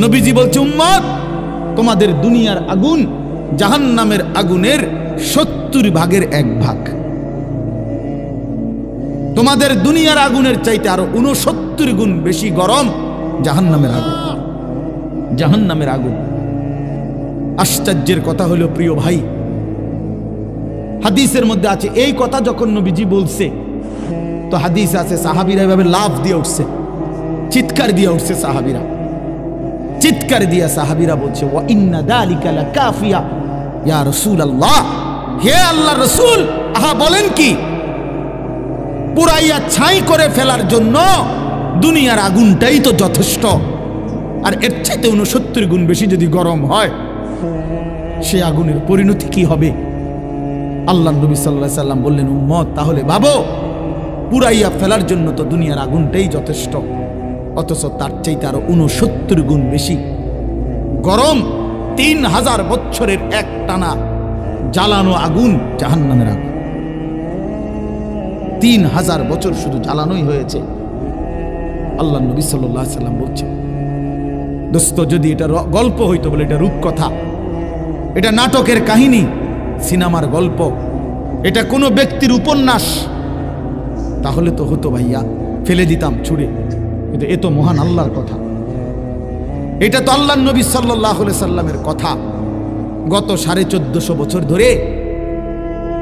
নবীজি বলছে, উম্মত, তোমাদের দুনিয়ার আগুন জাহান্নামের আগুনের 70 ভাগের 1 ভাগ। তোমাদের দুনিয়ার আগুনের চাইতে আরো 69 গুণ বেশি গরম জাহান্নামের আগুন। জাহান্নামের আগুন। আশ্চর্যের কথা হলো প্রিয় ভাই, হাদিসের মধ্যে আছে, এই কথা যখন নবীজি বলছে তো হাদিস আছে সাহাবীরা এভাবে লাফ দিয়ে উঠছে, চিৎকার দিয়ে উঠছে সাহাবীরা, চিৎকার দিয়া সাহাবীরা বলছে, ওয়া ইন্না যালিকা লাকাফিয়া ইয়া রাসূলুল্লাহ, হে আল্লাহর রাসূল, আহা বলেন কি, পুরাইয়া ছাই করে ফেলার জন্য দুনিয়ার আগুনটাই তো যথেষ্ট, আর এর চাইতে 69 গুণ বেশি যদি গরম হয় সে আগুনের পরিণতি কি হবে? আল্লাহ নবী সাল্লাল্লাহু আলাইহি সাল্লাম বললেন, উম্মত, তাহলে ভাবো, পুরাইয়া ফেলার জন্য তো দুনিয়ার আগুনটাই যথেষ্ট, অথচ তার চাইতে আরো 69 গুণ বেশি গরম 3000 বছরের এক টানা জ্বালানো আগুন জাহান্নামের আগুন। 3000 বছর শুধু জ্বালানোই হয়েছে। আল্লাহ নবী সাল্লাল্লাহু আলাইহি সাল্লাম বলছেন, দোস্ত, যদি এটা গল্প হইতো বলে এটা রূপকথা, এটা নাটকের কাহিনী, সিনেমার গল্প, এটা কোনো ব্যক্তির উপন্যাস, তাহলে তো হতো ভাইয়া, ফেলে দিতাম ছুঁড়ে। কিন্তু এ তো মহান আল্লাহর কথা, এটা তো আল্লাহ নবী সাল্লাল্লাহু আলাইহি সাল্লামের কথা। গত 1450 বছর ধরে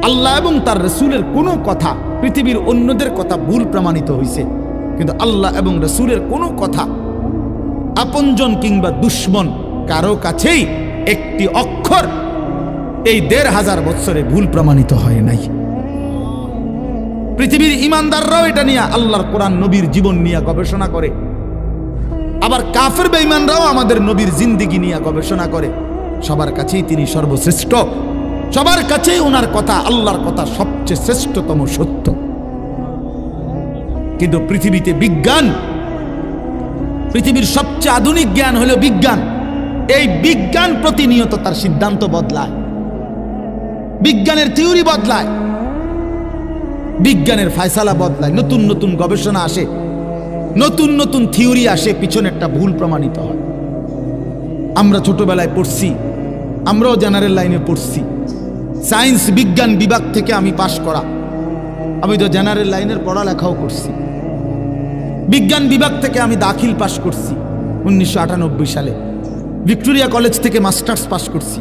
আল্লাহ এবং তার রাসূলের কোনো কথা পৃথিবীর অন্যদের কথা ভুল প্রমাণিত হয়েছে, কিন্তু আল্লাহ এবং রাসূলের কোনো কথা আপনজন কিংবা দুশ্মন কারো কাছেই একটি অক্ষর এই 1500 বছরে ভুল প্রমাণিত হয় নাই। পৃথিবীর ইমানদাররাও এটা নিয়ে আল্লাহর কোরআন নবীর জীবন নিয়ে গবেষণা করে, আবার কাফের বেঈমানরাও আমাদের নবীর জিন্দেগি নিয়ে গবেষণা করে। সবার কাছেই তিনি সর্বশ্রেষ্ঠ, সবার কাছেই ওনার কথা, আল্লাহর কথা সবচেয়ে শ্রেষ্ঠতম সত্য। কিন্তু পৃথিবীতে বিজ্ঞান, পৃথিবীর সবচেয়ে আধুনিক জ্ঞান হলো বিজ্ঞান। এই বিজ্ঞান প্রতিনিয়ত তার সিদ্ধান্ত বদলায়, বিজ্ঞানের থিওরি বদলায়, বিজ্ঞানের ফয়সালা বদলায়, নতুন নতুন গবেষণা আসে, নতুন নতুন থিওরি আসে, পিছনে একটা ভুল প্রমাণিত হয়। আমরা ছোটবেলায় পড়ছি, আমরাও জেনারেল লাইনে পড়ছি, সায়েন্স বিজ্ঞান বিভাগ থেকে আমি পাশ করা, আমি তো জেনারেল লাইনের পড়ালেখাও করছি। বিজ্ঞান বিভাগ থেকে আমি দাখিল পাশ করছি 1998 সালে, ভিক্টোরিয়া কলেজ থেকে মাস্টার্স পাশ করছি।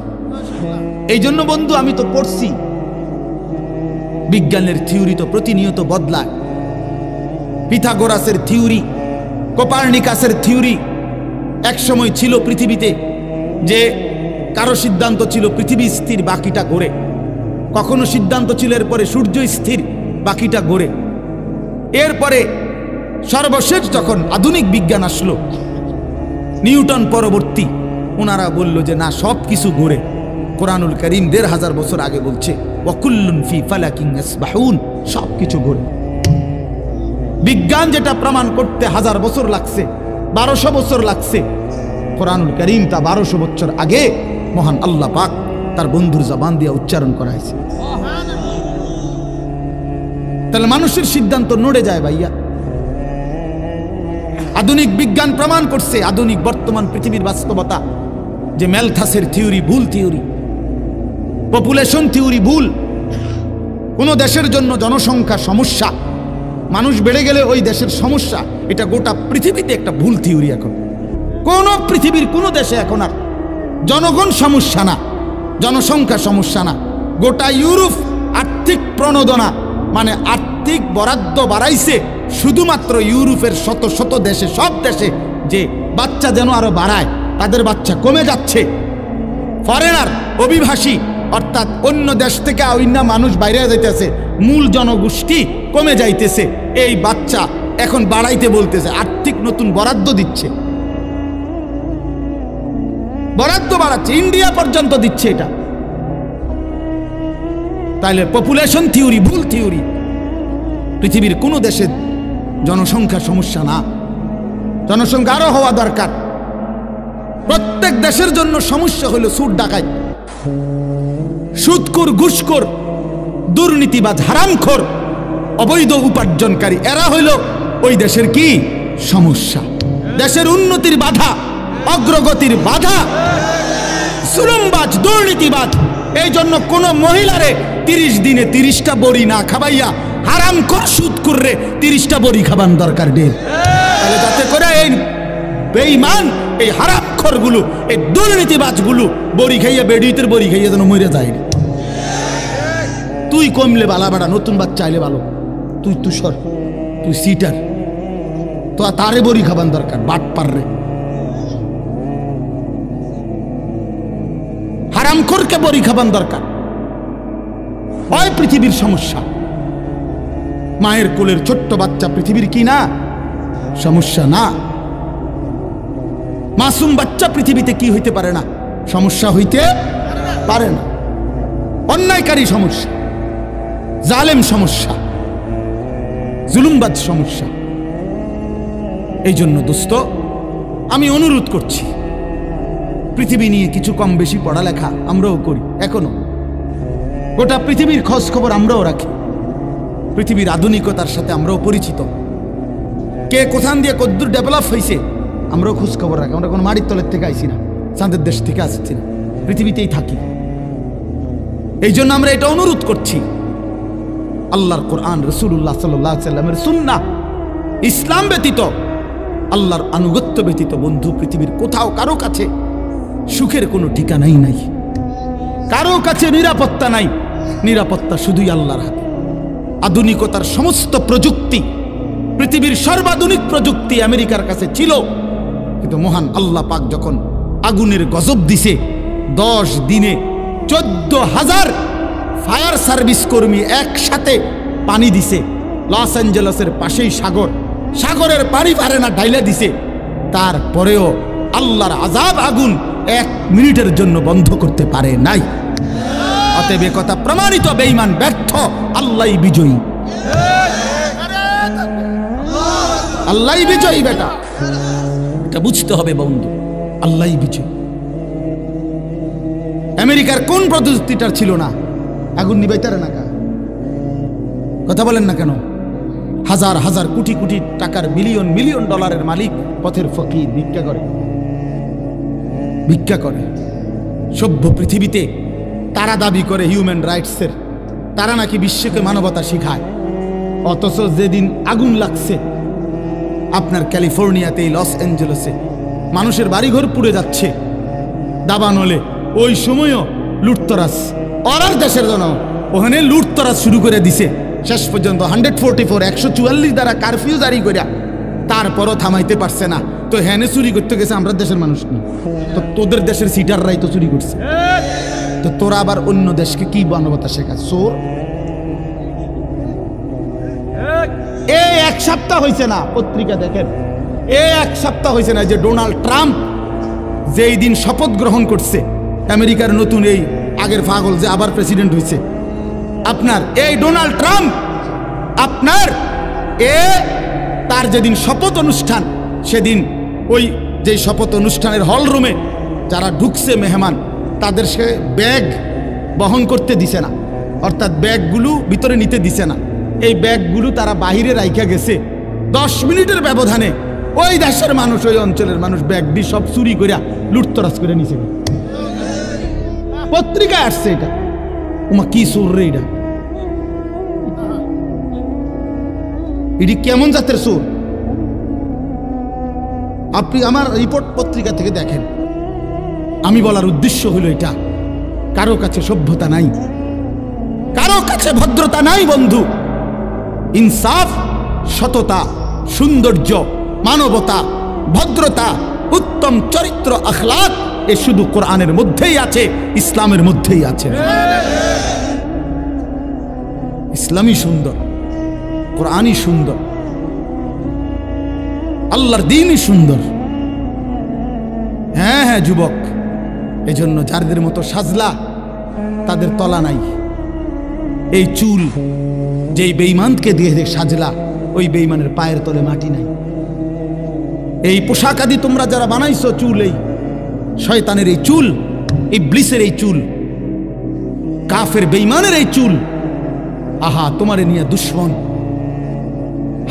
এই জন্য বন্ধু আমি তো পড়ছি, বিজ্ঞানের থিওরি তো প্রতিনিয়ত বদলায়। পিথাগোরাসের থিওরি, কোপার্নিকাসের থিওরি, এক সময় ছিল পৃথিবীতে যে কারো সিদ্ধান্ত ছিল পৃথিবী স্থির বাকিটা ঘোরে, কখনো সিদ্ধান্ত ছিল এরপরে সূর্য স্থির বাকিটা ঘোরে। এরপরে সর্বশেষ যখন আধুনিক বিজ্ঞান আসলো, নিউটন পরবর্তী, ওনারা বলল যে না, সব কিছু ঘোরে। কোরআনুল কারীম 1500 বছর আগে বলছে, ওয়াকুল্লুন ফি ফালাকিন ইয়াসবাহুন, সব কিছু ঘোরে। বিজ্ঞান যেটা প্রমাণ করতে 1000 বছর লাগছে, 1200 বছর লাগছে, কোরআনুল কারীম তা 1200 বছর আগে মহান আল্লাহ পাক তার বন্ধুর জবান দিয়ে উচ্চারণ করাইছে। তাহলে মানুষের সিদ্ধান্ত নড়ে যায় ভাইয়া। আধুনিক বিজ্ঞান প্রমাণ করছে, আধুনিক বর্তমান পৃথিবীর বাস্তবতা, যে ম্যালথাসের থিওরি ভুল থিওরি, পপুলেশন থিওরি ভুল। কোন দেশের জন্য জনসংখ্যা সমস্যা, মানুষ বেড়ে গেলে ওই দেশের সমস্যা, এটা গোটা পৃথিবীতে একটা ভুল থিওরি। এখন কোন পৃথিবীর কোন দেশে এখন আর জনগণ সমস্যা না, জনসংখ্যা সমস্যা না। গোটা ইউরোপ আর্থিক প্রণোদনা মানে আর্থিক বরাদ্দ বাড়াইছে শুধুমাত্র ইউরোপের শত শত দেশে, সব দেশে, যে বাচ্চা যেন আরো বাড়ায়, তাদের বাচ্চা কমে যাচ্ছে। ফরেনার, অভিবাসী, অর্থাৎ অন্য দেশ থেকে অন্য মানুষ বাইরে যাইতেছে, মূল জনগোষ্ঠী কমে যাইতেছে, এই বাচ্চা এখন বাড়াইতে বলতেছে, আর্থিক নতুন বরাদ্দ দিচ্ছে, বরাদ্দ বাড়াচ্ছে, ইন্ডিয়া পর্যন্ত দিচ্ছে এটা। তাইলে পপুলেশন থিওরি ভুল থিওরি। পৃথিবীর কোনো দেশে জনসংখ্যা সমস্যা না, জনসংখ্যা আরো হওয়া দরকার। প্রত্যেক দেশের জন্য সমস্যা হলো সুদ ডাকাত, সুদখোর, ঘুষখোর, দুর্নীতিবাজ, হারামখোর, অবৈধ উপার্জনকারী, এরা হইল ওই দেশের কি সমস্যা, দেশের উন্নতির বাধা, অগ্রগতির বাধা, জুলুমবাজ, দুর্নীতিবাজ। এই জন্য কোন মহিলারে 30 দিনে 30টা বড়ি না খাবাইয়া হারাম কর সুদ করে 30টা বড়ি খাবান দরকার নেই, তাহলে যাতে করে এই বেঈমান, এই হারামখোরগুলো, এই দুর্নীতিবাজগুলো বড়ি খাইয়া, বেডিতের বড়ি খাইয়া যেন মরে যায়। তুই কমলে বালা বাড়া, নতুন বাচ্চা আইলে ভালো, তুই তুষর, তুই সিটার, তো তারে বড়ি খাবান দরকার, বাট পাররে হারামখোরকে বড়ি খাবান দরকার। হয় পৃথিবীর সমস্যা, মায়ের কোলের ছোট্ট বাচ্চা পৃথিবীর কি না সমস্যা? না, মাসুম বাচ্চা পৃথিবীতে কি হইতে পারে না? সমস্যা হইতে পারে না। অন্যায়কারী সমস্যা, জালেম সমস্যা, জুলুমবাজ সমস্যা। এই জন্য দোস্ত, আমি অনুরোধ করছি, পৃথিবী নিয়ে কিছু কম বেশি পড়ালেখা আমরাও করি, এখনো গোটা পৃথিবীর খোঁজ খবর আমরাও রাখি, পৃথিবীর আধুনিকতার সাথে আমরাও পরিচিত, কে কোথান দিয়ে কদ্দূর ডেভেলপ হয়েছে আমরাও খোঁজ খবর রাখি। আমরা কোনো মাটির তলের থেকে আইসি না, চাঁদের দেশ থেকে আসছি না, পৃথিবীতেই থাকি। এই জন্য আমরা এটা অনুরোধ করছি, আল্লাহর কোরআন, রাসূলুল্লাহ সাল্লাল্লাহু আলাইহি সাল্লামের সুন্নাহ, ইসলাম ব্যতীত, আল্লাহর আনুগত্য ব্যতীত বন্ধু পৃথিবীর কোথাও কারো কাছে সুখের কোনো ঠিকানাই নাই, কারো কাছে নিরাপত্তা নাই। নিরাপত্তা শুধুই আল্লাহর হাতে। আধুনিকতার সমস্ত প্রযুক্তি, পৃথিবীর সর্বাধুনিক প্রযুক্তি আমেরিকার কাছে ছিল, কিন্তু মহান আল্লাহ পাক যখন আগুনের গজব দিছে, 10 দিনে 14,000 ফায়ার সার্ভিস কর্মী একসাথে পানি দিছে। লস অ্যাঞ্জেলসের পাশেই সাগর, সাগরের পানি পারে না, ডাইলে দিছে। তারপরেও আল্লাহর আযাব আগুন 1 মিনিটের জন্য বন্ধ করতে পারে নাই। অতএব কথা প্রমাণিত, বেঈমান ব্যর্থ, আল্লাহই বিজয়ী, আল্লাহই বিজয়ী। বেটা, এটা বুঝতে হবে বন্ধু, আল্লাহই বিজয়ী। আমেরিকার কোন প্রযুক্তিটার ছিল না? আগুন নিবাইতারে না কা? কথা বলেন না কেন? হাজার হাজার কোটি কোটি টাকার, মিলিয়ন মিলিয়ন ডলারের মালিক, পথের ফকির, ভিক্ষা করে, ভিক্ষা করে। সভ্য পৃথিবীতে তারা দাবি করে হিউম্যান রাইটসের, তারা নাকি বিশ্বকে মানবতা শিখায়। অথচ যেদিন আগুন লাগছে আপনার ক্যালিফোর্নিয়াতে, লস অ্যাঞ্জেলেসে, মানুষের বাড়িঘর পুড়ে যাচ্ছে দাবানলে, ওই সময়ও লুটতরাজ, অরার দেশের জন্য ওখানে লুটতরাজ শুরু করে দিছে। শেষ পর্যন্ত 144 144 দ্বারা কারফিউ জারি করিয়া তারপরও থামাইতে পারছে না। তো হ্যানে চুরি করতে গেছে আমরা দেশের মানুষ নি, তো তোদের দেশের সিটাররাই তো চুরি করছে। তো তোরা আবার অন্য দেশকে কি মানবতা শেখা? চোর। এই 1 সপ্তাহ হয়েছে না, পত্রিকা দেখেন, এই 1 সপ্তাহ হয়েছে না যে ডোনাল্ড ট্রাম্প যেই দিন শপথ গ্রহণ করছে, আমেরিকার নতুন এই আগের পাগল যে আবার প্রেসিডেন্ট হয়েছে, আপনার এই ডোনাল্ড ট্রাম্প, আপনার তার যেদিন শপথ অনুষ্ঠান, সেদিন ওই যে শপথ অনুষ্ঠানের হল রুমে যারা ঢুকছে মেহমান, তাদের সে ব্যাগ বহন করতে দিছে না, অর্থাৎ ব্যাগগুলো ভিতরে নিতে দিছে না। এই ব্যাগগুলো তারা বাহিরে রাইখা গেছে। 10 মিনিটের ব্যবধানে ওই দেশের মানুষ, ওই অঞ্চলের মানুষ ব্যাগটি সব চুরি করিয়া লুটতরাজ করে নিছে। পত্রিকায় আসছে এটা। ওমা কি চোর রে এটা! এটি কেমন জাতের চোর? আপনি আমার রিপোর্ট পত্রিকা থেকে দেখেন। আমি বলার উদ্দেশ্য হলো এটা, কারো কাছে সভ্যতা নাই, কারো কাছে ভদ্রতা নাই বন্ধু। ইনসাফ, সততা, সৌন্দর্য, মানবতা, ভদ্রতা, উত্তম চরিত্র, আখলাক, এ শুধু কোরআনের মধ্যেই আছে, ইসলামের মধ্যেই আছে। ইসলামই সুন্দর, কোরআনই সুন্দর, আল্লাহর দ্বীনই সুন্দর। হ্যাঁ হ্যাঁ যুবক, এজন্য যাদের মতো সাজলা তাদের তলা নাই। এই চুল যেই বেঈমানকে দিয়ে সাজলা, ওই বেঈমানের পায়ের তলে মাটি নাই। এই পোশাক আদি তোমরা যারা বানাইছো, চুল, এই শয়তানের এই চুল, ইবলিসের এই চুল, কাফের বেঈমানের এই চুল, আহা তোমারে নিয়ে দুশ্মন,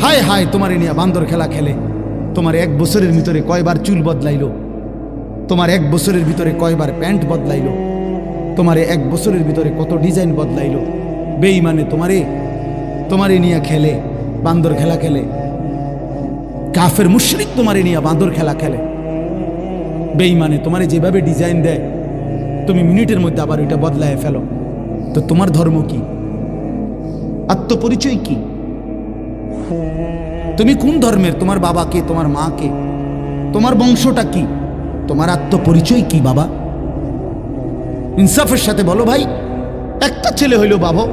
হায় হায় তোমারে নিয়ে বান্দর খেলা খেলে। তোমার 1 বছরের ভিতরে কয়বার চুল বদলাইলো? তোমার 1 বছরের ভিতরে কয়বার প্যান্ট বদলাইলো, তোমার 1 বছরের ভিতরে কত ডিজাইন বদলাইলো। বেঈমানে তোমারে নিয়ে খেলে, বান্দর খেলা খেলে। কাফের মুশরিক তোমারে নিয়ে বান্দর খেলা খেলে। বেঈমানে তোমারে যেভাবে ডিজাইন দেয়, তুমি মিনিটের মধ্যে আবার ওইটা বদলায় ফেলো। তো তোমার ধর্ম কি? আত্মপরিচয় কি? তুমি কোন ধর্মের? তোমার বাবা কে? তোমার মা কে? তোমার বংশটা কি? তোমার আত্মপরিচয় কি বাবা? ইনসাফের সাথে বলো ভাই, একটা ছেলে হইল বাবা,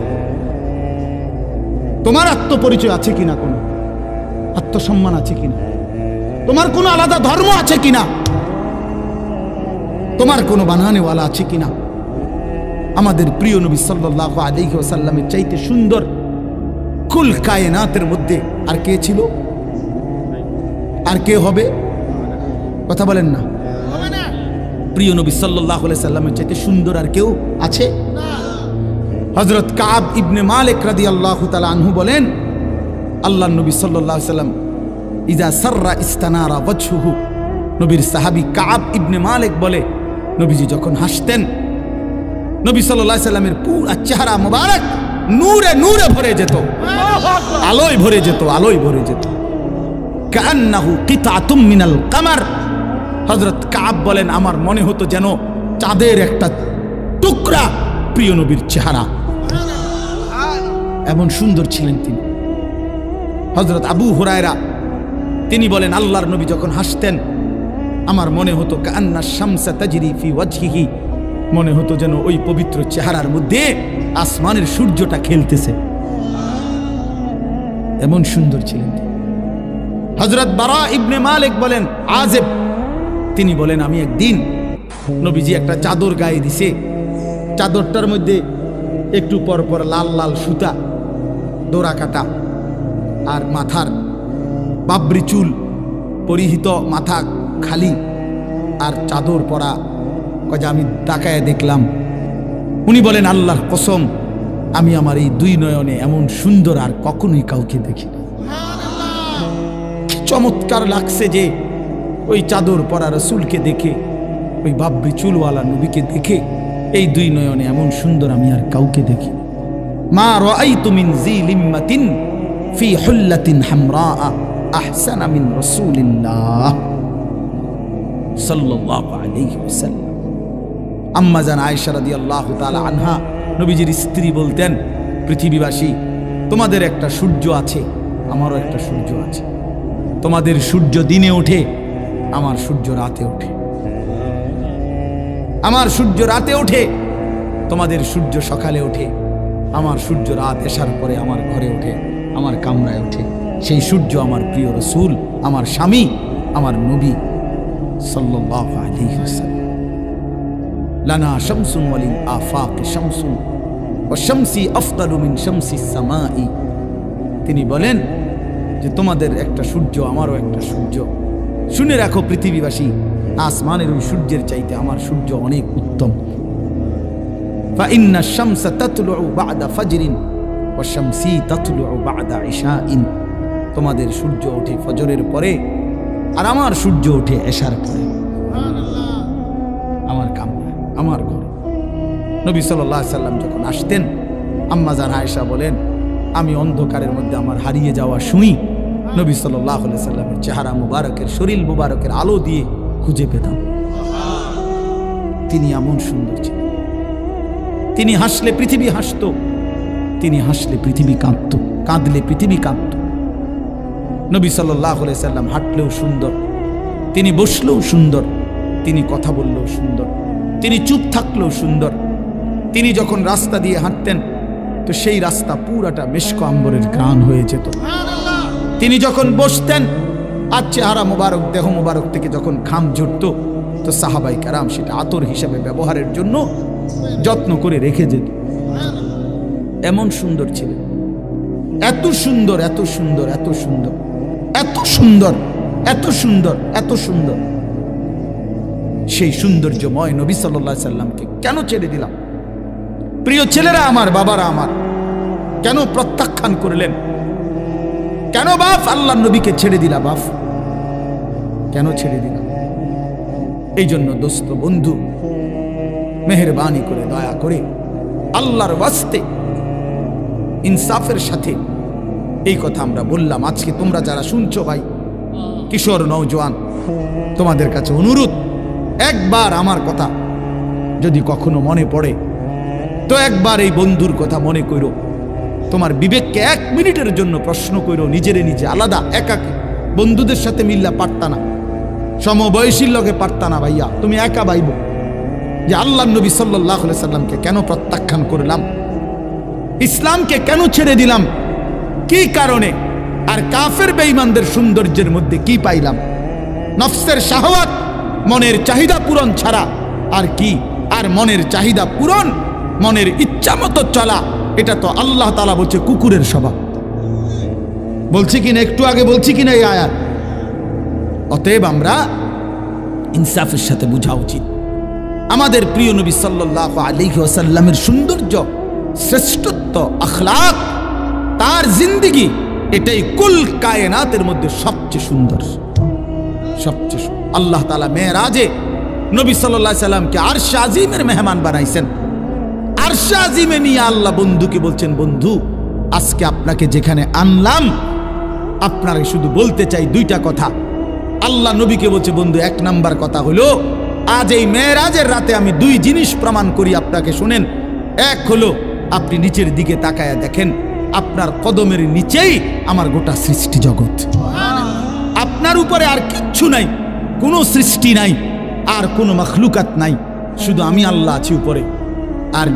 তোমার আত্মপরিচয় আছে কিনা? কোনো আত্মসম্মান আছে কিনা? তোমার কোনো আলাদা ধর্ম আছে কিনা? তোমার কোনো বানানেওয়ালা আছে কিনা? আমাদের প্রিয় নবী সাল্লাল্লাহু আলাইহি ওয়াসাল্লামের চাইতে সুন্দর কুল কায়নাতের মধ্যে আর কে ছিল? আর কে হবে? কথা বলেন না। প্রিয় নবী সাল্লাল্লাহু আলাইহি সাল্লামের চাইতে সুন্দর আর কেউ আছে? হযরত কাব ইবনে মালিক রাদিয়াল্লাহু তাআলা আনহু বলেন, আল্লাহর নবী সাল্লাল্লাহু আলাইহি সাল্লাম ইজা সাররা ইস্তানারা ওয়াজহুহু, নবীর সাহাবী কাব ইবনে মালিক বলে, নবীজি যখন হাসতেন, নবী সাল্লাল্লাহু আলাইহি সাল্লামের পুরো চেহারা মোবারক নূরে নূরে ভরে যেত, আলোয় ভরে যেত, আলোয় ভরে যেত। কান্নাহু কিতাতুম মিনাল কামার। হযরত কাব বলেন, আমার মনে হতো যেন চাঁদের একটা টুকরা প্রিয় নবীর চেহারা, এমন সুন্দর ছিলেন তিনি। হযরত আবু হুরায়রা তিনি বলেন, আল্লাহর নবী যখন হাসতেন আমার মনে হতো কান্না শামসা তাজরি ফি ওয়াজহিহি, মনে হতো যেন ওই পবিত্র চেহারার মধ্যে আসমানের সূর্যটা খেলতেছে, এমন সুন্দর ছিলেন। হযরত বারা ইবনে মালিক বলেন, আযেব তিনি বলেন, আমি একদিন নবীজি একটা চাদর গায়ে দিছে, চাদরটার মধ্যে একটু পর পর লাল লাল সুতা ডোরা কাটা, আর মাথার বাবরি চুল পরিহিত, মাথা খালি আর চাদর পরা। কয়ে আমি তাকায় দেখলাম, উনি বলেন, আল্লাহর কসম আমি আমার এই 2 নয়নে এমন সুন্দর আর কখনোই কাউকে দেখি না। চমৎকার লাগছে যে ওই চাদর পরা রাসূলকে দেখে, ওই বাবরি চুলওয়ালা নবীকে দেখে এই 2 নয়নে এমন সুন্দর আমি আর কাউকে দেখি। মা রাআইতু মিন জি লিম্মাতিন ফি হুল্লাতিন হামরা আহসানা মিন রাসূলিল্লাহ সাল্লাল্লাহু আলাইহি ওয়াসাল্লাম। আম্মা জান আয়েশা রাদিয়াল্লাহু তাআলা আনহা নবীজির স্ত্রী বলতেন, পৃথিবীবাসী তোমাদের একটা সূর্য আছে, আমারও একটা সূর্য আছে। তোমাদের সূর্য দিনে ওঠে, আমার সূর্য রাতে ওঠে। আমার সূর্য রাতে ওঠে, তোমাদের সূর্য সকালে ওঠে। আমার সূর্য রাত এসার পরে আমার ঘরে ওঠে, আমার কামরায় ওঠে। সেই সূর্য আমার প্রিয় রাসূল, আমার স্বামী, আমার নবী সাল্লাল্লাহু আলাইহি ওয়াসাল্লাম। লানা শামসুন ওয়ালিল আফাকি শামসুন ওয়া শামসি আফদালু মিন শামসিস সামাই। তিনি বলেন যে তোমাদের একটা সূর্য, আমারও একটা সূর্য। শুনে রাখো পৃথিবীবাসী, আসমানের ওই সূর্যের চাইতে আমার সূর্য অনেক উত্তম। ফাইন্না শামসা তাতলুউ বা'দা ফাজরিন ওয়া শামসি তাতলুউ বা'দা ইশাইন। তোমাদের সূর্য ওঠে ফজরের পরে, আর আমার সূর্য ওঠে এশার পরে, আমার কামরায়, আমার ঘরে। নবী সাল্লাল্লাহু আলাইহি সাল্লাম যখন আসতেন, আম্মা জান আয়েশা বলেন, আমি অন্ধকারের মধ্যে আমার হারিয়ে যাওয়া সুই নবী সাল্লাল্লাহু আলাইহি সাল্লামের চেহারা মুবারকের, শরীর মুবারকের আলো দিয়ে খুঁজে পেতাম। তিনি এমন সুন্দর ছিলেন। তিনি হাসলে পৃথিবী হাসত, তিনি হাসলে পৃথিবী কাঁদত, কাঁদলে পৃথিবী কাঁদত। নবী সাল্লাল্লাহু আলাইহি সাল্লাম হাঁটলেও সুন্দর, তিনি বসলেও সুন্দর, তিনি কথা বললেও সুন্দর, তিনি চুপ থাকলেও সুন্দর। তিনি যখন রাস্তা দিয়ে হাঁটতেন তো সেই রাস্তা পুরাটা মেশক আম্বরের ঘ্রাণ হয়ে যেত। তিনি যখন বসতেন আর চেহারা মুবারক, দেহ মুবারক থেকে যখন ঘাম ঝরত তো সাহাবায়ে কেরাম সেটা আতর হিসাবে ব্যবহারের জন্য যত্ন করে রেখে যেত। এমন সুন্দর ছিলেন, এত সুন্দর, এত সুন্দর, এত সুন্দর, এত সুন্দর, এত সুন্দর, এত সুন্দর। সেই সৌন্দর্যময় নবী সাল্লাল্লাহু আলাইহি সাল্লামকে কেন ছেড়ে দিলাম? প্রিয় ছেলেরা আমার, বাবারা আমার, কেন প্রত্যাখ্যান করলেন? কেন বাপ আল্লাহর নবীকে ছেড়ে দিলা? বাপ কেন ছেড়ে দিলাম? এই জন্য দোস্ত বন্ধু, মেহেরবানি করে দয়া করে আল্লাহর ওয়াস্তে ইনসাফের সাথে এই কথা আমরা বললাম। আজকে তোমরা যারা শুনছো ভাই, কিশোর নওজোয়ান, তোমাদের কাছে অনুরোধ, একবার আমার কথা যদি কখনো মনে পড়ে তো একবার এই বন্ধুর কথা মনে করো। তোমার বিবেককে 1 মিনিটের জন্য প্রশ্ন করো, নিজেরে নিজে আলাদা একাকে। বন্ধুদের সাথে মিল্লা পারতা না, সমবয়সীর লগে পারতা না ভাইয়া, তুমি একা ভাইব যে আল্লাহ নবী সাল্লাল্লাহু আলাইহি সাল্লামকে কেন প্রত্যাখ্যান করলাম, ইসলামকে কেন ছেড়ে দিলাম, কি কারণে, আর কাফের বেঈমানদের সৌন্দর্যের মধ্যে কি পাইলাম? নফসের শাহওয়াত, মনের চাহিদা পূরণ ছাড়া আর কি? আর মনের চাহিদা পূরণ, মনের ইচ্ছা মতো চলা, এটা তো আল্লাহ তাআলা বলছে কুকুরের স্বভাব। বলছি কিনা, একটু আগে বলছি কিনা এই আয়াত? অতএব আমরা ইনসাফের সাথে বোঝা উচিত আমাদের প্রিয় নবী সাল্লাল্লাহু আলাইহি ওয়াসাল্লামের সৌন্দর্য, শ্রেষ্ঠত্ব, আখলাক, তার জিন্দেগি, এটাই কুল কায়নাতের মধ্যে সবচেয়ে সুন্দর, সবচেয়ে সুন্দর। আল্লাহ তাআলা মেরাজে নবী সাল্লাল্লাহু আলাইহি সাল্লামকে আরশে আজিমের মেহমান বানাইছেন। আরশে আজিমে নিয়ে আল্লাহ বন্ধুকে বলছেন, বন্ধু আজকে আপনাকে যেখানে আনলাম, আপনাকে শুধু বলতে চাই 2টা কথা। আল্লাহ নবীকে বলছে, বন্ধু 1 নাম্বার কথা হলো, আজ এই মেরাজের রাতে আমি 2 জিনিস প্রমাণ করি আপনাকে, শুনেন। এক হলো, আপনি নিচের দিকে তাকায়া দেখেন, আপনার কদমের নিচেই আমার গোটা সৃষ্টি জগৎ। আপনার উপরে আর কিচ্ছু নাই, কোনো সৃষ্টি নাই, আর কোনো মখলুকাত নাই, শুধু আমি আল্লাহ আছি উপরে, আর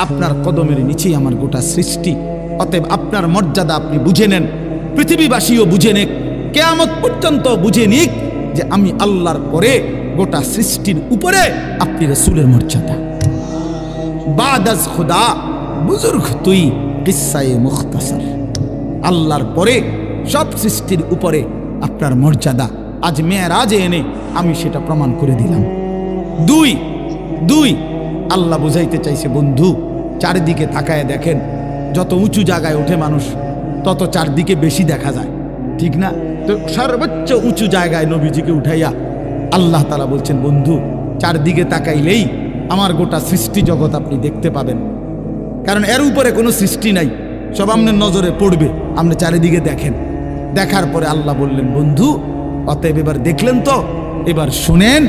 আপনার কদমের নিচেই আমার গোটা সৃষ্টি। অতএব আপনার মর্যাদা আপনি বুঝে নেন, পৃথিবীবাসীও বুঝে নেক, কিয়ামত পর্যন্ত বুঝে নিক যে আমি আল্লাহর পরে গোটা সৃষ্টির উপরে আপনি রাসূলের মর্যাদা। বাদাজ খুদা বুজুর্গ তুই কিসায়ে মুখতাসার, আল্লাহর পরে সব সৃষ্টির উপরে আপনার মর্যাদা। আজ মেরাজে এনে আমি সেটা প্রমাণ করে দিলাম। 2 আল্লাহ বুঝাইতে চাইছে, বন্ধু চারিদিকে তাকায় দেখেন, যত উঁচু জায়গায় ওঠে মানুষ তত চারদিকে বেশি দেখা যায়, ঠিক না? তো সর্বোচ্চ উঁচু জায়গায় নবীজিকে উঠাইয়া আল্লাহ তাআলা বলছেন, বন্ধু চারদিকে তাকাইলেই আমার গোটা সৃষ্টি জগৎ আপনি দেখতে পাবেন, কারণ এর উপরে কোনো সৃষ্টি নাই, সব আপনার নজরে পড়বে, আপনি চারিদিকে দেখেন। দেখার পরে আল্লাহ বললেন, বন্ধু অতএব এবার দেখলেন তো, এবার শুনেন,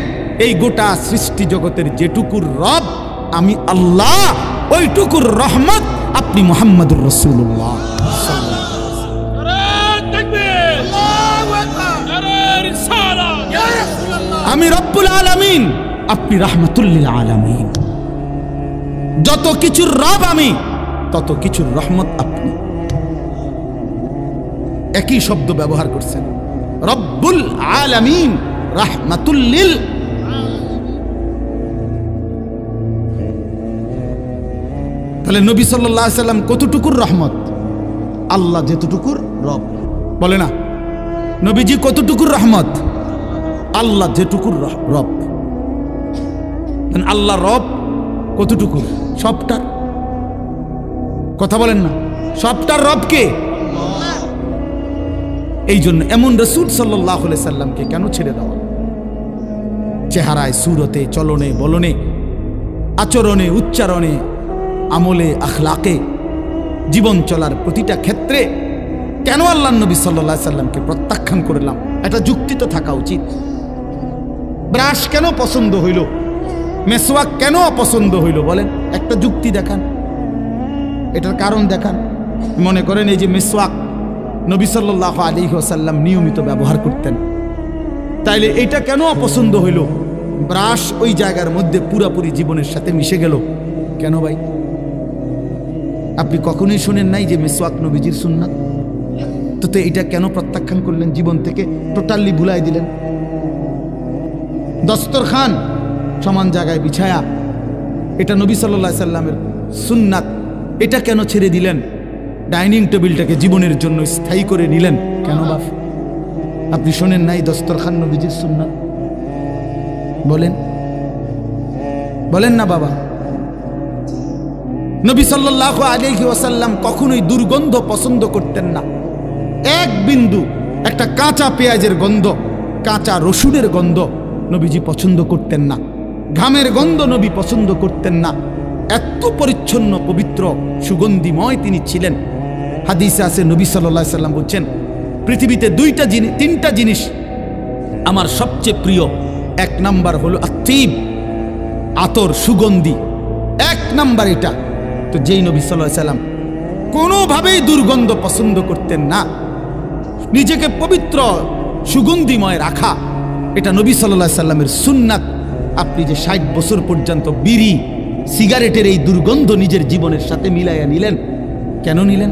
এই গোটা সৃষ্টি জগতের যেটুকুর রব আমি আল্লাহ, ওইটুকুর রহমত আপনি মুহাম্মদুর রাসূলুল্লাহ। আমি রব্বুল আলামিন, আপনি রাহমাতুল লিল আলামিন। যত কিছুর রব আমি, তত কিছুর রহমত আপনি। একই শব্দ ব্যবহার করছেন, রব্বুল আলামিন, রাহমাতুল লিল। তাহলে নবী সাল্লাল্লাহু আলাইহি সাল্লাম কতটুকুর রহমত? আল্লাহ যেতটুকুর রব, বলে না নবীজি কতটুকুর রহমত? আল্লাহ যেটুকুর রব। আল্লাহ রব কতটুকুর? সবটার। কথা বলেন না, সবটার রবকে। এই জন্য এমন রাসূল সাল্লাল্লাহু আলাইহি সাল্লামকে কেন ছেড়ে দেওয়া? চেহারায়, সুরতে, চলনে, বলনে, আচরণে, উচ্চারণে, আমলে, আখলাকে, জীবন চলার প্রতিটা ক্ষেত্রে কেন আল্লাহ নবী সাল্লাল্লাহু আলাইহি সাল্লামকে প্রত্যাখ্যান করলাম? এটা যুক্তি তো থাকা উচিত। ব্রাশ কেন পছন্দ হইল, মেসওয়াক কেন অপছন্দ হইল বলেন? একটা যুক্তি দেখান, এটার কারণ দেখান। মনে করেন এই যে মেসওয়াক নবী সাল্লাল্লাহু আলাইহি ওয়াসাল্লাম নিয়মিত ব্যবহার করতেন, তাইলে এটা কেন অপছন্দ হইল? ব্রাশ ওই জায়গার মধ্যে পুরাপুরি জীবনের সাথে মিশে গেল কেন ভাই? আপনি কখনোই শুনেন নাই যে মেসওয়াক নবীজির সুন্নাত? তো এটা কেন প্রত্যাখ্যান করলেন? জীবন থেকে টোটালি ভুলাই দিলেন। দস্তরখান সমান জায়গায় বিছায়া, এটা নবী সাল্লাল্লাহু আলাইহি সাল্লামের সুন্নাত, এটা কেন ছেড়ে দিলেন? ডাইনিং টেবিলটাকে জীবনের জন্য স্থায়ী করে নিলেন কেন বাপ? আপনি শোনেন নাই দস্তরখান নবীজির সুন্নাত? বলেন, বলেন না বাবা। নবী সাল্লাল্লাহু আলাইহি ওয়াসাল্লাম কখনোই দুর্গন্ধ পছন্দ করতেন না। এক বিন্দু, একটা কাঁচা পেঁয়াজের গন্ধ, কাঁচা রসুনের গন্ধ নবীজি পছন্দ করতেন না, ঘামের গন্ধ নবী পছন্দ করতেন না। এত পরিচ্ছন্ন পবিত্র সুগন্ধিময় তিনি ছিলেন। হাদিসে আছে নবী সাল্লাল্লাহু আলাইহি সাল্লাম বলছেন, পৃথিবীতে তিনটা জিনিস আমার সবচেয়ে প্রিয়। এক নাম্বার হলো আত্তিব, আতর, সুগন্ধি, এক নাম্বার এটা। তো যেই নবী সাল্লাল্লাহু আলাইহি সাল্লাম কোনোভাবেই দুর্গন্ধ পছন্দ করতেন না, নিজেকে পবিত্র সুগন্ধিময় রাখা এটা নবী সাল্লাল্লাহু আলাইহি সাল্লামের সুন্নাত। আপনি যে 60 বছর পর্যন্ত বিড়ি সিগারেটের এই দুর্গন্ধ নিজের জীবনের সাথে মিলাইয়া নিলেন, কেন নিলেন?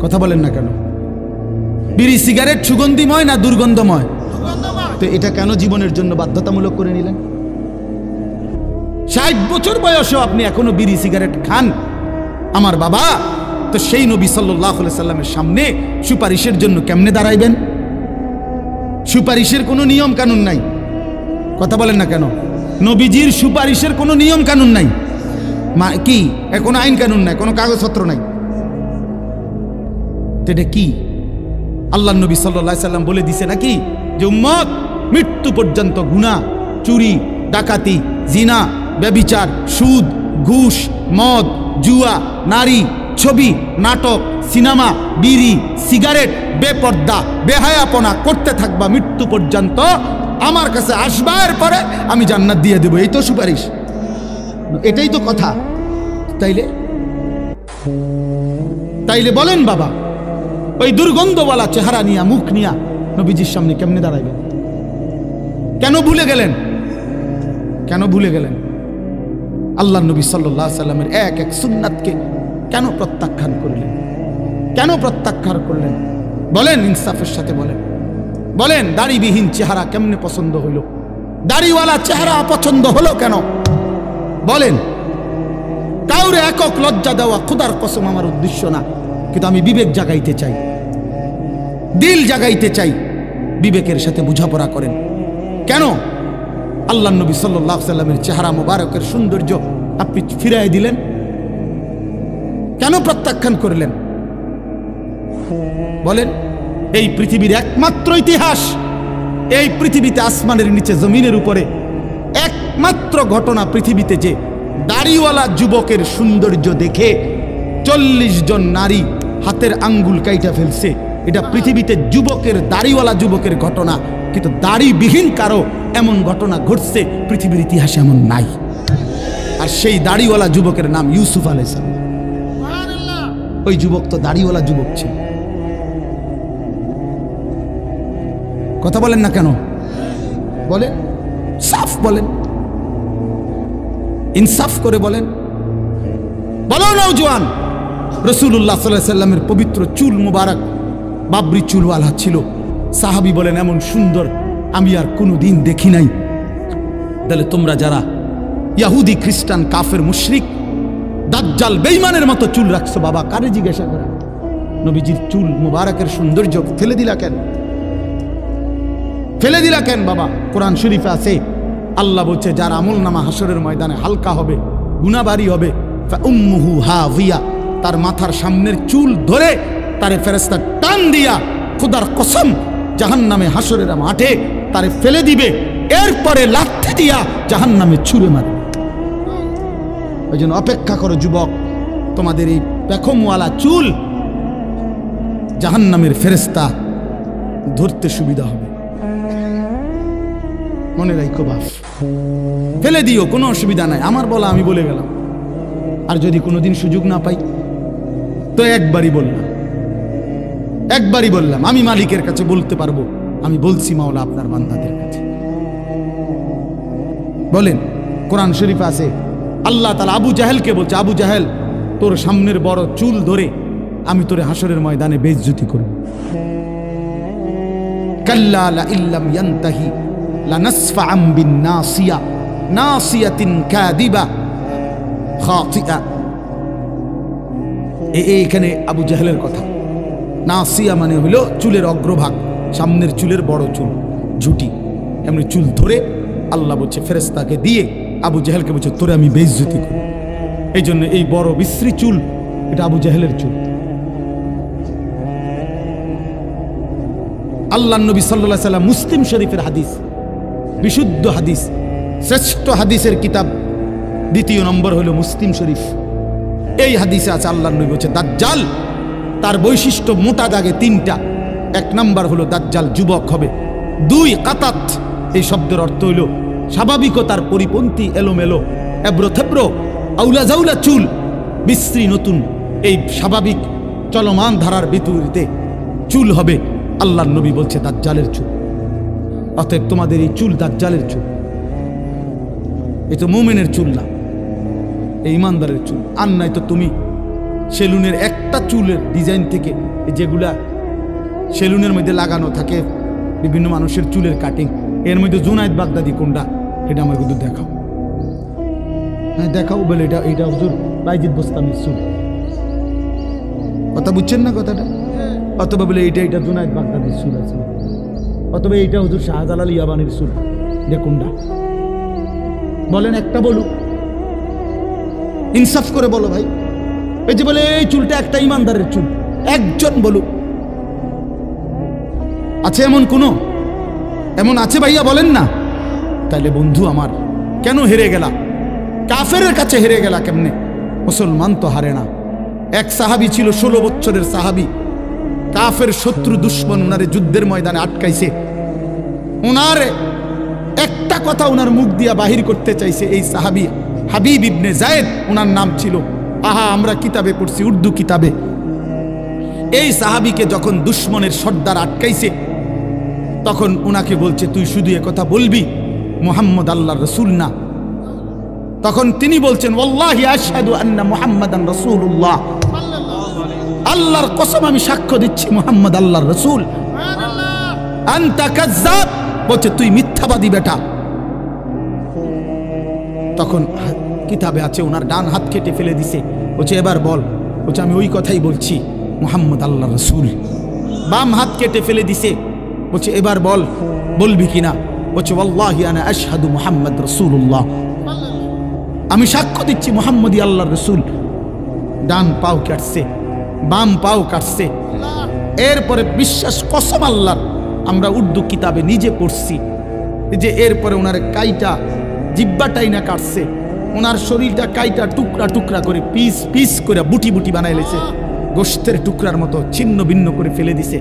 কথা বলেন না কেন? বিড়ি সিগারেট সুগন্ধিময় না দুর্গন্ধময়? তো এটা কেন জীবনের জন্য বাধ্যতামূলক করে নিলেন? 60 বছর বয়সেও আপনি এখনো বিড়ি সিগারেট খান আমার বাবা, তো সেই নবী সাল্লাল্লাহু আলাইহি সাল্লামের সামনে সুপারিশের জন্য কেমনে দাঁড়াইবেন? সুপারিশের কোনো নিয়ম কানুন নাই। কথা বলেন না কেন? নবীজির সুপারিশের কোনো নিয়ম কানুন নাই, কি কোনো আইন কানুন নাই, কোনো কাগজপত্র নাই। তো এটা কি? আল্লাহ নবী সাল্লাল্লাহু আলাইহি সাল্লাম বলে দিছে নাকি যে উম্মত মৃত্যু পর্যন্ত গুনাহ, চুরি, ডাকাতি, জিনা, ব্যভিচার, সুদ, ঘুষ, মদ, জুয়া, নারী, ছবি, নাটক, সিনেমা, বিড়ি, সিগারেট, বেপর্দা, বেহায়াপনা করতে থাকবা মৃত্যু পর্যন্ত, আমার কাছে আসবার পরে আমি জান্নাত দিয়ে দেব। এই তো সুপারিশ, এটাই তো কথা। তাইলে বলেন বাবা, ওই দুর্গন্ধওয়ালা চেহারা নিয়া, মুখ নিয়া নবীজির সামনে কেমনে দাঁড়াইবেন? কেন ভুলে গেলেন? কেন ভুলে গেলেন? আল্লাহ নবী সাল্লাল্লাহু আলাইহি সাল্লামের এক এক সুন্নাতকে কেন প্রত্যাখ্যান করলেন? কেন প্রত্যাখ্যান করলেন? বলেন, ইনসাফের সাথে বলেন। বলেন, দাড়িবিহীন চেহারা কেমনে পছন্দ হইল? দাড়িওয়ালা চেহারা অপছন্দ হলো কেন? বলেন। কাউরে একক লজ্জা দেওয়া খোদার কসম আমার উদ্দেশ্য না, কিন্তু আমি বিবেক জাগাইতে চাই, দিল জাগাইতে চাই। বিবেকের সাথে বোঝাপড়া করেন। কেন আল্লাহ নবী সাল্লাল্লাহু আলাইহি সাল্লামের চেহারা মোবারকের সৌন্দর্য আপনি ফিরাই দিলেন? কেন প্রত্যাখ্যান করলেন? বলেন। এই পৃথিবীর একমাত্র ইতিহাস, এই পৃথিবীতে আসমানের নিচে জমিনের উপরে একমাত্র ঘটনা পৃথিবীতে যে দাড়িওয়ালা যুবকের সৌন্দর্য দেখে 40 জন নারী হাতের আঙ্গুল কাইটা ফেলছে, এটা পৃথিবীতে যুবকের, দাড়িওয়ালা যুবকের ঘটনা। কিন্তু দাড়িবিহীন কারো এমন ঘটনা ঘটছে পৃথিবীর ইতিহাসে এমন নাই। আর সেই দাড়িওয়ালা যুবকের নাম ইউসুফ আলাইহিস সালাম। ওই যুবক তো দাড়িওয়ালা যুবক ছিল। কথা বলেন না কেন? বলেন, সাফ বলেন, ইনসাফ করে বলেন। বলো নওজোয়ান, রাসূলুল্লাহ সাল্লাল্লাহু আলাইহি সাল্লামের পবিত্র চুল মুবারক বাবরি চুলওয়ালা ছিল। সাহাবী বলেন, এমন সুন্দর আমি আর কোনোদিন দেখি নাই। তাহলে তোমরা যারা ইহুদি, খ্রিস্টান, কাফের, মুশরিক, দাজ্জাল, বেঈমানের মতো চুল রাখছো, বাবা কারে জিজ্ঞাসা করা? নবীজির চুল মুবারকের সৌন্দর্য ফেলে দিলা কেন? ফেলে দিলা কেন বাবা? কোরআন শরীফে আছে, আল্লাহ বলছে যার আমলনামা হাসরের ময়দানে হালকা হবে, গুনাহ ভারী হবে, ফাউম্মুহু হাভিয়া, তার মাথার সামনের চুল ধরে তারে ফেরেশতা টান দিয়া খোদার কসম জাহান্নামে হাসরের মাঠে তারে ফেলে দিবে, এরপরে লাথি দিয়া জাহান্নামে ছুঁড়ে মারবে। ওই জন্য অপেক্ষা করো যুবক, তোমাদের এই পেখমওয়ালা চুল জাহান্নামের ফেরেশতা ধরতে সুবিধা হবে। মনে রাখো বাপ, ফেলে দিও, কোনো অসুবিধা নাই, আমার বলা আমি বলে গেলাম। আর যদি কোনোদিন সুযোগ না পাই তো একবারই বললাম, আমি মালিকের কাছে বলতে পারবো, আমি বলছি মাওলা আপনার বান্দাদের কাছে। বলেন, কোরআন শরীফে আছে আল্লাহ তাআলা আবু জাহেলকে বলছে, আবু জাহেল তোর সামনের বড় চুল ধরে আমি তোরে হাসরের ময়দানে বেইজ্জতি করব। কাল্লা লা ইল্লাম ইয়ানতাহি লানাসফাআম বিন নাসিয়া নাসিয়াতিন কাযিবা খাতিআ। এখানে আবু জাহেলের কথা। নাসিয়া মানে হলো চুলের অগ্রভাগ, সামনের চুলের বড় চুল, ঝুটি, এমনি চুল ধরে আল্লাহ বলছে ফেরেশতাকে দিয়ে আবু জাহেলকে বলছে তোরে আমি বেইজ্জতি করব। এই জন্য এই বড় বিশ্রী চুল এটা আবু জাহেলের চুল। আল্লাহ নবী সাল্লাল্লাহু আলাইহি সাল্লাম, মুসলিম শরীফের হাদিস, বিশুদ্ধ হাদিস, শ্রেষ্ঠ হাদিসের কিতাব দ্বিতীয় নম্বর হলো মুসলিম শরীফ। এই হাদিসে আছে আল্লাহ নবী বলছে দাজ্জাল তার বৈশিষ্ট্য মোটা দাগে তিনটা। এক নাম্বার হলো দাজ্জাল যুবক হবে। দুই, কাতাত, এই শব্দের অর্থ হইল স্বাভাবিকতার পরিপন্থী, এলোমেলো, এবড়ো থেবড়ো, আউলা জাউলা চুল, বিশ্রী নতুন, এই স্বাভাবিক চলমান ধারার বিপরীতে চুল হবে। আল্লাহ নবী বলছে দাজ্জালের চুল। অতএব তোমাদের এই চুল দাজ্জালের চুল, এই তো মুমিনের চুল না, এই ইমানদারের চুল। আর নাই তো তুমি সেলুনের একটা চুলের ডিজাইন থেকে, যেগুলা সেলুনের মধ্যে লাগানো থাকে বিভিন্ন মানুষের চুলের কাটিং, এর মধ্যে জুনায়েদ বাগদাদি কোনটা এটা আমার কিন্তু দেখাও। হ্যাঁ দেখাও বলে এটা হুজুর বাইজিদ বোস্তামির চুল। কথা বুঝছেন না কথাটা? অথবা বলে এটা জুনায়েদ বাগদাদির চুল আছে, অথবা এইটা হুজুর শাহজালাল ইয়াবানির চুল। দেখুনটা বলেন, একটা বলুক, ইনসাফ করে বলো ভাই। এই যে বলে এই চুলটা একটা ইমানদারের চুল, একজন বলুক। আছে এমন কোনো? এমন আছে ভাইয়া বলেন না? তাইলে বন্ধু আমার কেন হেরে গেলা? কাফেরের কাছে হেরে গেলা কেমনে? মুসলমান তো হারে না। এক সাহাবী ছিল, 16 বছরের সাহাবী, কাফের শত্রু দুশ্মন উনারে যুদ্ধের ময়দানে আটকাইছে। উনার একটা কথা উনার মুখ দিয়া বাহির করতে চাইছে এই সাহাবী, হাবিব ইবনে যায়েদ উনার নাম ছিল। আহা, আমরা কিতাবে পড়ছি, উর্দু কিতাবে। এই সাহাবীকে যখন দুশ্মনের সর্দার আটকাইছে, তখন উনাকে বলছে তুই শুধু কথা বলবি মুহাম্মদ আল্লাহর রাসূল না। তখন তিনি বলছেন ওয়াল্লাহি আশহাদু আন্না মুহাম্মাদান রাসূলুল্লাহ, আল্লাহর কসম আমি সাক্ষ্য দিচ্ছি মুহাম্মদ আল্লাহর রাসূল। আনতা কাজ্জাব, বলছে তুই মিথ্যাবাদী বেটা। তখন কিতাবে আছে ওনার ডান হাত কেটে ফেলে দিছে, বলছে এবার বল। বলছে আমি ওই কথাই বলছি মুহাম্মদ আল্লাহর রাসূল। বাম হাত কেটে ফেলে দিছে, বলছে এবার বল, বলবি কিনা? বলছে ওয়াল্লাহি আনা আশহাদু মুহাম্মদ রাসূলুল্লাহ, আমি সাক্ষ্য দিচ্ছি মুহাম্মদই আল্লাহর রাসূল। ডান পাও কাটছে, বাম পাও কাটছে। এরপরে বিশ্বাস, কসম আল্লাহর, আমরা উর্দু কিতাবে নিজে পড়ছি যে এরপরে ওনার কাইটা, জিব্বাটাই না কাটছে, ওনার শরীরটা কাইটা টুকরা টুকরা করে পিস পিস করে বুটি বুটি বানাই লেছে, গোশতের টুকরার মতো ছিন্ন ভিন্ন করে ফেলে দিছে।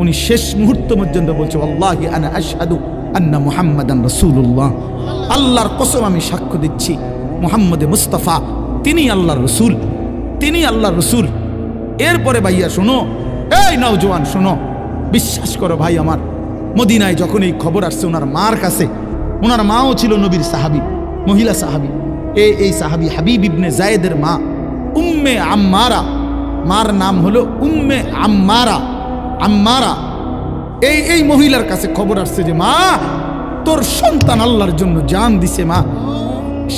উনি শেষ মুহূর্ত পর্যন্ত বলছে আল্লাহি আনা আশহাদু আন্না মুহাম্মাদান রাসূলুল্লাহ, আল্লাহর কসম আমি সাক্ষ্য দিচ্ছি মুহাম্মদে মুস্তাফা তিনি আল্লাহর রাসূল, তিনি আল্লাহর রাসূল। এরপরে ভাইয়া শোনো, এই নওজোয়ান শোনো, বিশ্বাস করো ভাই আমার, মদিনায় যখন এই খবর আসছে ওনার মার কাছে, ওনার মাও ছিল নবীর সাহাবী, মহিলা সাহাবী। এই সাহাবী হাবিব ইবনে যায়েদের মা উম্মে আম্মারা, মার নাম হলো উম্মে আম্মারা। আম্মারা এই মহিলার কাছে খবর আসছে যে মা তোর সন্তান আল্লাহর জন্য জান দিছে। মা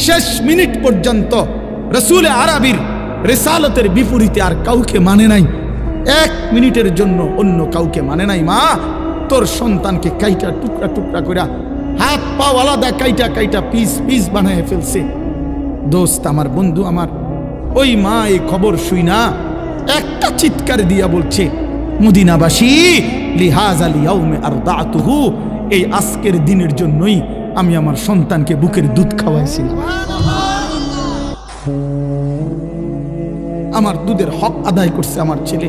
শেষ মিনিট পর্যন্ত রাসূল আরবীর রিসালতের বিপরীতে আর কাউকে মানে নাই, 1 মিনিটের জন্য অন্য কাউকে মানে নাই। মা তোর সন্তানকে কাইটা টুকরা টুকরা করে, হাত পাও আলাদা কাইটা কাইটা পিস পিস বানায় ফেলছে। দোস্ত আমার, বন্ধু আমার, ওই মা এই খবর শুই না একটা চিৎকার দিয়া বলছে মদিনাবাসী লিহাজাল ইয়াউমে আরদাতুহু, এই আজকের দিনের জন্যই আমি আমার সন্তানকে বুকের দুধ খাওয়াইছিলাম। আমার দুধের হক আদায় করছে আমার ছেলে,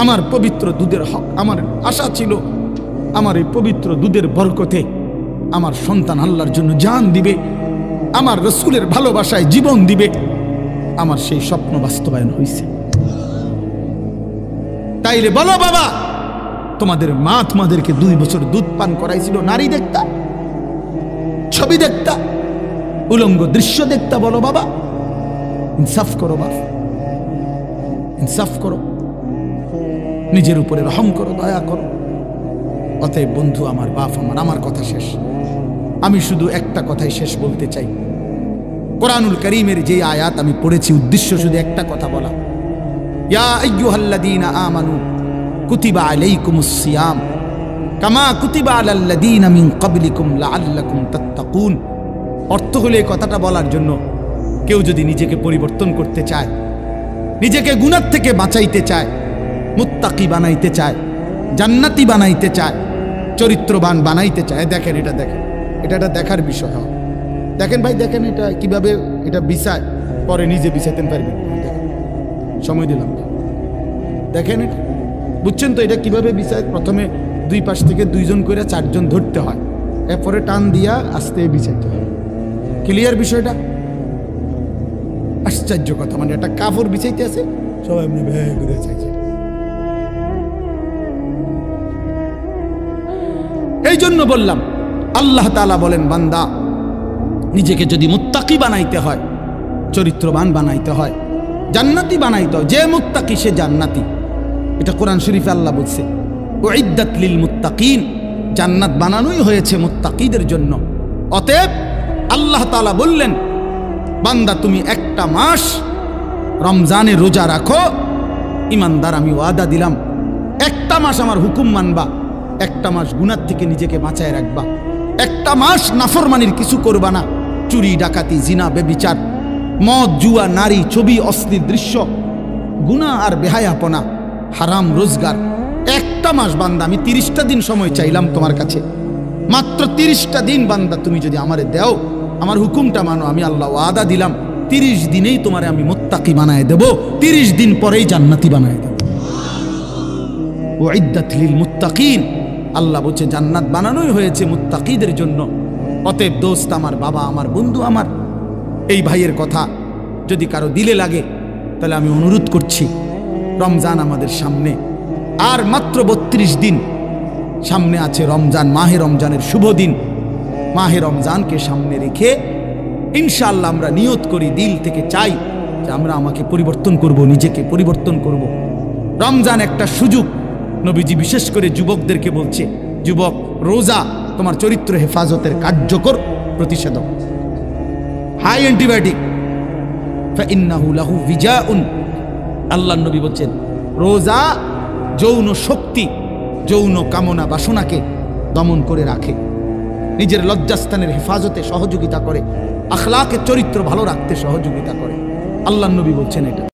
আমার পবিত্র দুধের হক। আমার আশা ছিল আমার এই পবিত্র দুধের বরকতে আমার সন্তান আল্লাহর জন্য জান দিবে, আমার রাসূলের ভালোবাসায় জীবন দিবে। আমার সেই স্বপ্ন বাস্তবায়ন হয়েছে। তাইলে বলো বাবা, তোমাদের মা তোমাদেরকে 2 বছর দুধ পান করাইছিল, নারী দেখতা, ছবি দেখতা, উলঙ্গ দৃশ্য দেখতা? বলো বাবা, ইনসাফ করো বাপ, ইনসাফ করো, নিজের উপরে রহম করো, দয়া করো। অতএব বন্ধু আমার, বাপ আমার কথা শেষ। আমি শুধু একটা কথাই শেষ বলতে চাই। কোরআনুল কারীমের যে আয়াত আমি পড়েছি, উদ্দেশ্য শুধু একটা কথা বলা, ইয়া আইয়ুহাল্লাযীনা আমানু কুতিবা আলাইকুমুস সিয়াম কামা কুতিবা আলাল্লাযীনা মিন ক্বাবলিকুম লাআল্লাকুম তাত্তাকুন। অর্থ হলো এই কথাটা বলার জন্য, কেউ যদি নিজেকে পরিবর্তন করতে চায়, নিজেকে গুনাহ থেকে বাঁচাইতে চায়, মুত্তাকি বানাইতে চায়, জান্নাতি বানাইতে চায়, চরিত্রবান বানাইতে চায়। দেখেন এটা, দেখেন এটা একটা দেখার বিষয়। দেখেন ভাই, দেখেন এটা কিভাবে এটা বিছায়, পরে নিজে বিছাইতে পারবেন। দেখেন, সময় দিলাম, দেখেন এটা বুঝছেন তো, এটা কিভাবে বিছায়। প্রথমে দুই পাশ থেকে দুইজন করে চারজন ধরতে হয়, এরপরে টান দিয়া আস্তে বিছাইতে হয়। ক্লিয়ার বিষয়টা? আশ্চর্য কথা, মানে একটা কাপড় বিছাইতে আছে, সবাই এমনি ভ্যাঁ করে চাইছে। এই জন্য বললাম, আল্লাহ তাআলা বলেন, বান্দা নিজেকে যদি মুত্তাকি বানাইতে হয়, চরিত্রবান বানাইতে হয়, জান্নাতি বানাইতে হয়, যে মুত্তাকি সে জান্নাতি। এটা কোরআন শরীফে আল্লাহ বলছে, উইদ্দাত লিল মুত্তাকিন, জান্নাত বানানোই হয়েছে মুত্তাকিদের জন্য। অতএব আল্লাহ তাআলা বললেন, বান্দা তুমি একটা মাস রমজানে রোজা রাখো, ইমানদার আমি ওয়াদা দিলাম একটা মাস আমার হুকুম মানবা, একটা মাস গুনাহ থেকে নিজেকে বাঁচায় রাখবা, একটা মাস নাফরমানির কিছু করবা না, চুরি ডাকাতি জিনা বেবিচার মদ জুয়া নারী ছবি অশ্লীল দৃশ্য গুনাহ আর বেহায়াপনা হারাম রোজগার। একটা মাস বান্দা, আমি 30টা দিন সময় চাইলাম তোমার কাছে, মাত্র 30টা দিন বান্দা তুমি যদি আমারে দাও, আমার হুকুমটা মানো, আমি আল্লাহ ওয়াদা দিলাম 30 দিনেই তোমারে আমি মুত্তাকি বানায় দেব, 30 দিন পরেই জান্নাতি বানায় দেব। উইদ্দাত লিল মুত্তাকিন, আল্লাহ বলছে জান্নাত বানানোই হয়েছে মুত্তাকিদের জন্য। অতএব দোস্ত আমার, বাবা আমার, বন্ধু আমার, এই ভাইয়ের কথা যদি কারো দিলে লাগে, তাহলে আমি অনুরোধ করছি, রমজান আমাদের সামনে আর মাত্র 32 দিন সামনে আছে। রমজান, মাহে রমজানের শুভ দিন। মাহে রমজানকে সামনে রেখে ইনশাআল্লাহ আমরা নিয়ত করি, দিল থেকে চাই যে আমরা আমাকে পরিবর্তন করব, নিজেকে পরিবর্তন করব। রমজান একটা সুযোগ। নবীজি বিশেষ করে যুবকদেরকে বলছে, যুবক, রোজা তোমার চরিত্র হেফাজতের কার্যকর প্রতিষেধক, হাই অ্যান্টিবায়োটিক। ফাইন্নাহু লাহু বিজাউন, আল্লাহর নবী বলছেন রোজা যৌন শক্তি, যৌন কামনা বাসনাকে দমন করে রাখে, নিজের লজ্জাস্থানের হেফাজতে সহযোগিতা করে, আখলাকে চরিত্র ভালো রাখতে সহযোগিতা করে। আল্লাহর নবী বলছেন এটা।